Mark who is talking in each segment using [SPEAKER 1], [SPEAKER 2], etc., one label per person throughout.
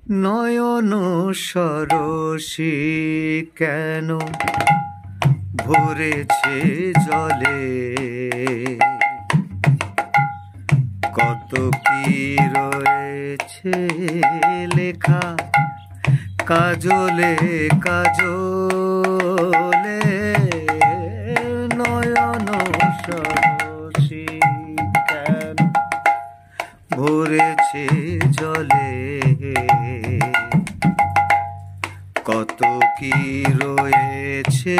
[SPEAKER 1] নয়ন সরসী কেন ভরেছে জলে, কত কি রয়েছে লেখা কাজলে কাজলে। নয়ন সরসী কেন ভরেছে জলে, কত কি রয়েছে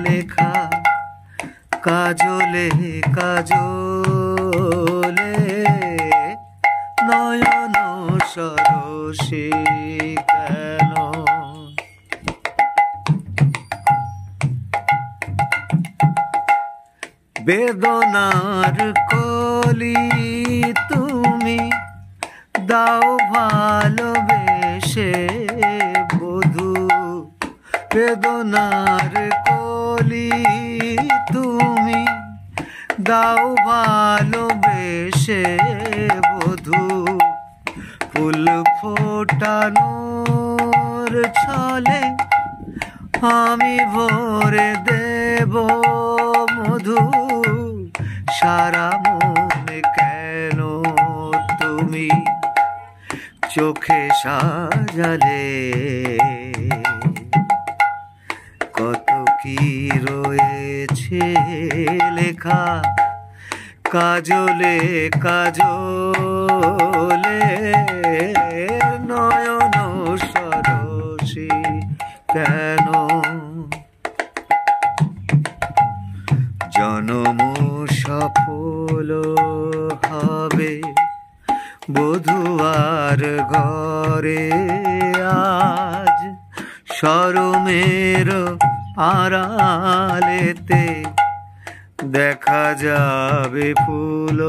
[SPEAKER 1] লেখা কাজলে কাজলে। নয়ন সরসী কেন। বেদনার কলি তুমি দাও ভালোবেসে বধূ, বেদনার কলি তুমি দাও ভালোবেসে বধূ। ফুল ফোটানোর ছলে আমি ভরে দেব মধু, সারা মনে কেন তুমি চোখে সাজালে, কত কি রয়েছে লেখা কাজলে কাজলে। নয়ন সরসী কেন। জনম সফল হবে বধুয়ার ঘরে আজ, শরমের আড়ালেতে দেখা যাবে ফুল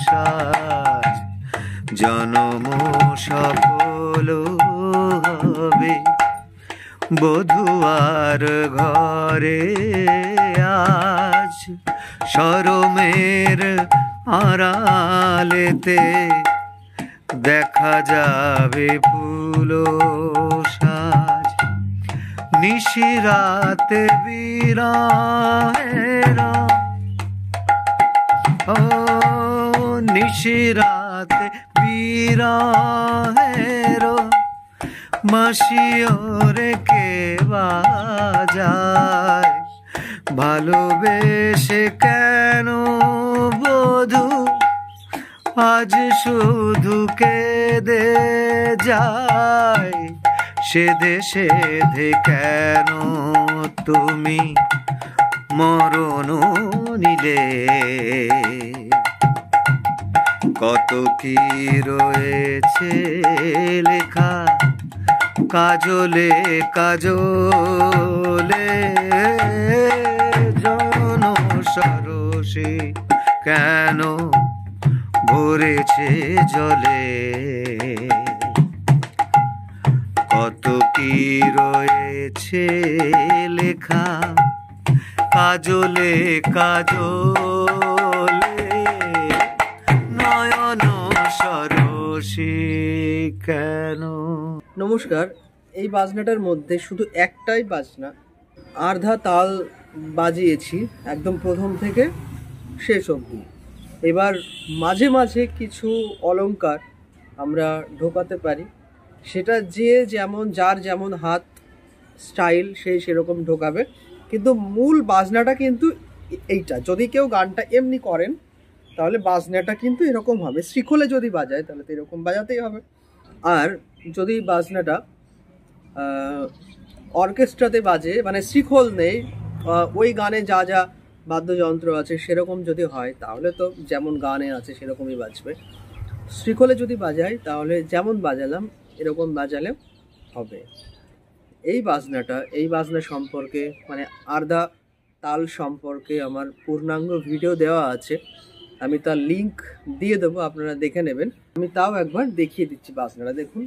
[SPEAKER 1] সাজ। জনম সফল হবে বধুয়ার ঘরে আজ, শরমের আড়ালেতে দেখা যাবে ফুল সাজ। নিশিরাতে বিরহের ও নিশিরাতে বিরহের মাসিওরে কে বাজায়, ভালোবেসে কেন বধূ আজ শুধু কেঁদে যায়। সেধে সেধে কেন তুমি মরণ নিলে, কত কি রয়েছে লেখা কাজলে কাজলে। জন সরসী কেন ভরেছে জলে, কত কি রয়েছে লেখা কাজলে কাজলে। নয়ন সরসী কেন।
[SPEAKER 2] নমস্কার। এই বাজনাটার মধ্যে শুধু একটাই বাজনা, আর্ধা তাল বাজিয়েছি একদম প্রথম থেকে শেষ অবধি। এবার মাঝে মাঝে কিছু অলংকার আমরা ঢোকাতে পারি, সেটা যে যেমন যার যেমন হাত স্টাইল সেই সেরকম ঢোকাবে, কিন্তু মূল বাজনাটা কিন্তু এইটা। যদি কেউ গানটা এমনি করেন তাহলে বাজনাটা কিন্তু এরকম হবে। শ্রীখোলে যদি বাজায় তাহলে তো এরকম বাজাতেই হবে। আর যদি বাজনাটা অর্কেস্ট্রাতে বাজে, মানে শ্রীখোল নেই, ওই গানে যা যা বাদ্যযন্ত্র আছে সেরকম যদি হয় তাহলে তো যেমন গানে আছে সেরকমই বাজবে। শ্রীখোলে যদি বাজাই তাহলে যেমন বাজালাম এরকম বাজালে হবে। এই বাজনা সম্পর্কে মানে আর্ধা তাল সম্পর্কে আমার পূর্ণাঙ্গ ভিডিও দেওয়া আছে, আমি তার লিঙ্ক দিয়ে দেবো, আপনারা দেখে নেবেন। আমি তাও একবার দেখিয়ে দিচ্ছি বাজনাটা, দেখুন।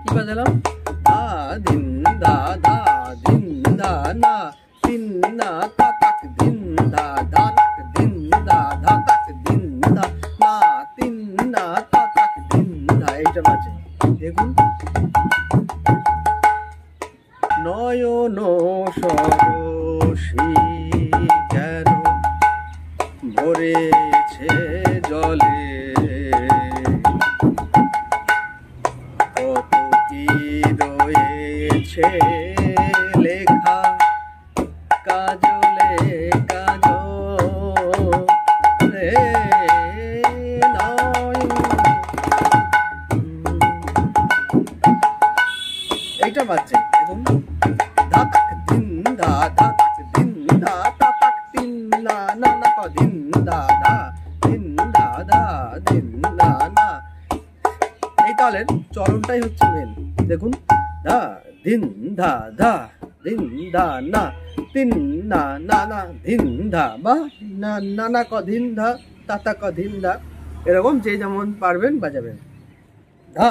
[SPEAKER 2] কি বাজালাম? দা দিন দা দা দিন দা না দিন না তা তাক দিন দা দা দিন দা ধা তাক দিন ধা না তিন না তা তাক দিন ধা, এইটা বাজে। দেখুন, নয়ন সরসী কেন ভরেছে জলে, কত কি রয়েছে লেখা কাজলে কাজলে নয়ন। এইটা বাজছে। দেখুন, ধাক দিন ধা ধাক দিন ধা তা তাক তিন না না না ক দিন ধা ধা দিন ধা ধা দিন ধা না। এই তালের চরণটাই হচ্ছে মেন। দেখুন, ধা দিন ধা ধা দিন ধা না তিন না না না ধিন ধা বা না না না ক ধিন ধা তা তা ক ধিন ধা। এরকম যে যেমন পারবেন বাজাবেন। ধা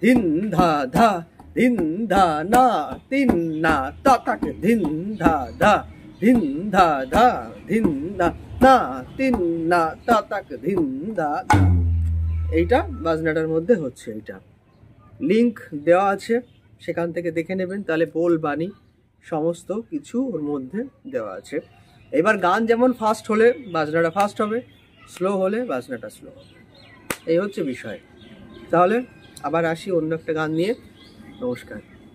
[SPEAKER 2] ধিন ধা ধা ধিন ধা না তিন না তা তাক ধিন ধা ধা ধিন ধা ধা ধিন না না তিন না তা তাক ধিন ধা ধা। এইটা বাজনাটার মধ্যে হচ্ছে। এইটা লিংক দেওয়া আছে, সেখান থেকে দেখে নেবেন, তাহলে বোল বাণী সমস্ত কিছু ওর মধ্যে দেওয়া আছে। এবার গান যেমন ফাস্ট হলে বাজনাটা ফাস্ট হবে, স্লো হলে বাজনাটা স্লো হবে, এই হচ্ছে বিষয়। তাহলে আবার আসি অন্য একটা গান নিয়ে। নমস্কার।